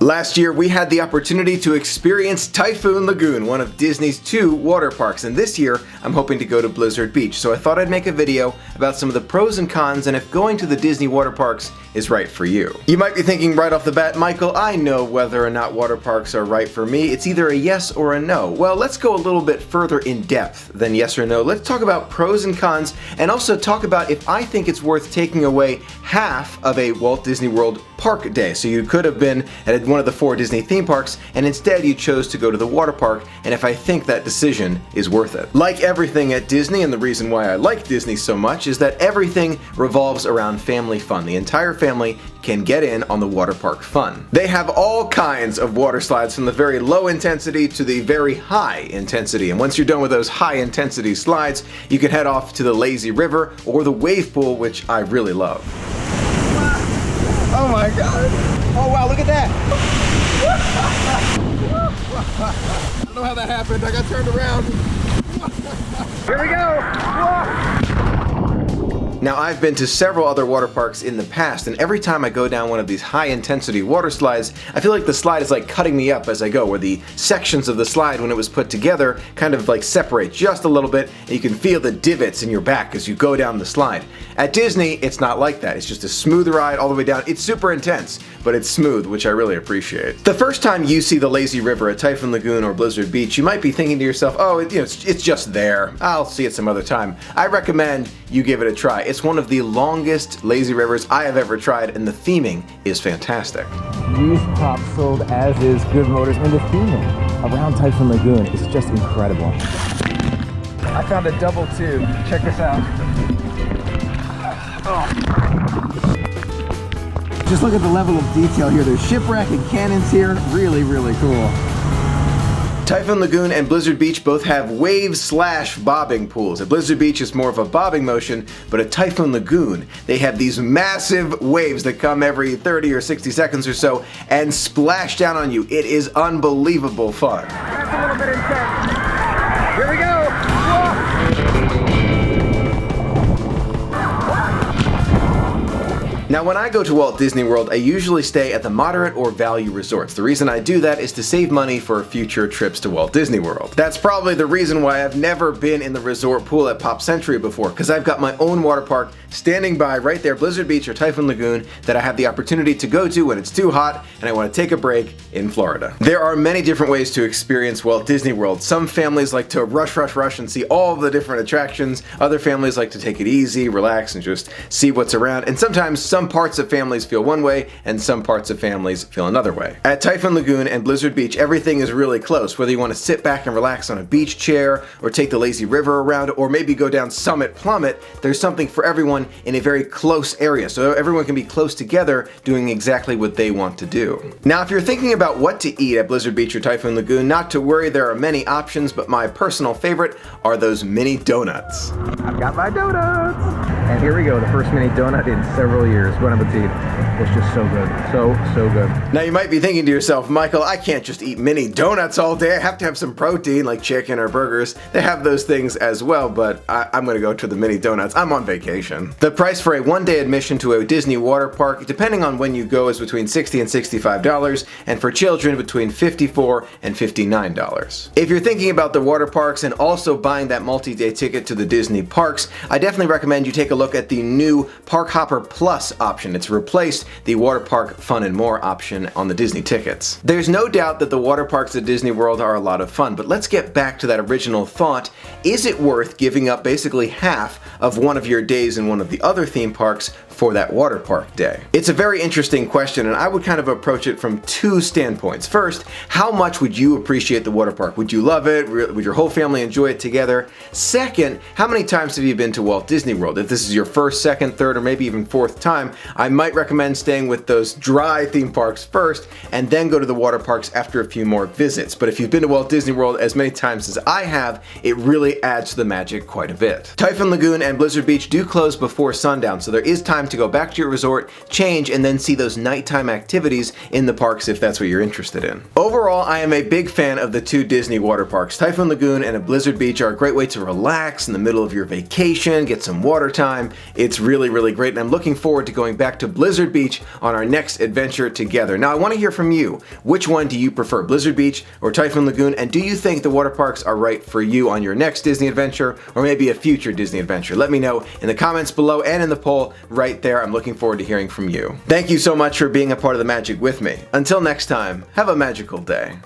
Last year, we had the opportunity to experience Typhoon Lagoon, one of Disney's 2 water parks, and this year, I'm hoping to go to Blizzard Beach, so I thought I'd make a video about some of the pros and cons and if going to the Disney water parks is right for you. You might be thinking right off the bat, Michael, I know whether or not water parks are right for me. It's either a yes or a no. Well, let's go a little bit further in depth than yes or no. Let's talk about pros and cons, and also talk about if I think it's worth taking away half of a Walt Disney World park day. So you could have been at one of the 4 Disney theme parks, and instead you chose to go to the water park, and if I think that decision is worth it. Like everything at Disney, and the reason why I like Disney so much is that everything revolves around family fun. The entire family can get in on the water park fun. They have all kinds of water slides, from the very low intensity to the very high intensity, and once you're done with those high intensity slides, you can head off to the lazy river or the wave pool, which I really love. Oh my god! Oh wow, look at that! I don't know how that happened. I got turned around. Here we go! Now, I've been to several other water parks in the past, and every time I go down one of these high-intensity water slides, I feel like the slide is like cutting me up as I go, where the sections of the slide, when it was put together, kind of like separate just a little bit, and you can feel the divots in your back as you go down the slide. At Disney, it's not like that. It's just a smooth ride all the way down. It's super intense, but it's smooth, which I really appreciate. The first time you see the lazy river at Typhoon Lagoon or Blizzard Beach, you might be thinking to yourself, oh, it's just there. I'll see it some other time. I recommend you give it a try. It's one of the longest lazy rivers I have ever tried, and the theming is fantastic. Used props sold, as is Good Motors, and the theming around Typhoon Lagoon is just incredible. I found a double tube. Check this out. Just look at the level of detail here. There's shipwreck and cannons here. Really, really cool. Typhoon Lagoon and Blizzard Beach both have wave/bobbing pools. At Blizzard Beach, it's more of a bobbing motion, but at Typhoon Lagoon, they have these massive waves that come every 30 or 60 seconds or so and splash down on you. It is unbelievable fun. That's a little bit intense. Here we go! Now, when I go to Walt Disney World, I usually stay at the moderate or value resorts. The reason I do that is to save money for future trips to Walt Disney World. That's probably the reason why I've never been in the resort pool at Pop Century before, because I've got my own water park standing by right there, Blizzard Beach or Typhoon Lagoon, that I have the opportunity to go to when it's too hot and I want to take a break in Florida. There are many different ways to experience Walt Disney World. Some families like to rush and see all the different attractions. Other families like to take it easy, relax, and just see what's around. And sometimes some parts of families feel one way and some parts of families feel another way. At Typhoon Lagoon and Blizzard Beach, everything is really close. Whether you want to sit back and relax on a beach chair, or take the lazy river around, or maybe go down Summit Plummet, there's something for everyone in a very close area, so everyone can be close together doing exactly what they want to do. Now, if you're thinking about what to eat at Blizzard Beach or Typhoon Lagoon, not to worry, there are many options, but my personal favorite are those mini donuts. I've got my donuts! And here we go, the first mini donut in several years. Bon appetit. It's just so good. So good. Now, you might be thinking to yourself, Michael, I can't just eat mini donuts all day. I have to have some protein like chicken or burgers. They have those things as well, but I'm going to go to the mini donuts. I'm on vacation. The price for a one-day admission to a Disney water park, depending on when you go, is between $60 and $65, and for children between $54 and $59. If you're thinking about the water parks and also buying that multi-day ticket to the Disney parks, I definitely recommend you take a look at the new Park Hopper Plus option. It's replaced the Water Park Fun and More option on the Disney tickets. There's no doubt that the water parks at Disney World are a lot of fun, but let's get back to that original thought. Is it worth giving up basically half of one of your days in one of the other theme parks for that water park day? It's a very interesting question, and I would kind of approach it from 2 standpoints. First, how much would you appreciate the water park? Would you love it? Would your whole family enjoy it together? Second, how many times have you been to Walt Disney World? If this is your first, second, third, or maybe even 4th time, I might recommend staying with those dry theme parks first and then go to the water parks after a few more visits. But if you've been to Walt Disney World as many times as I have, it really adds to the magic quite a bit. Typhoon Lagoon and Blizzard Beach do close before sundown, so there is time to go back to your resort, change, and then see those nighttime activities in the parks if that's what you're interested in. Overall, I am a big fan of the two Disney water parks. Typhoon Lagoon and a Blizzard Beach are a great way to relax in the middle of your vacation, get some water time. It's really, really great, and I'm looking forward to going back to Blizzard Beach on our next adventure together. Now, I want to hear from you. Which one do you prefer, Blizzard Beach or Typhoon Lagoon? And do you think the water parks are right for you on your next Disney adventure or maybe a future Disney adventure? Let me know in the comments below and in the poll right there. I'm looking forward to hearing from you. Thank you so much for being a part of the magic with me. Until next time, have a magical day.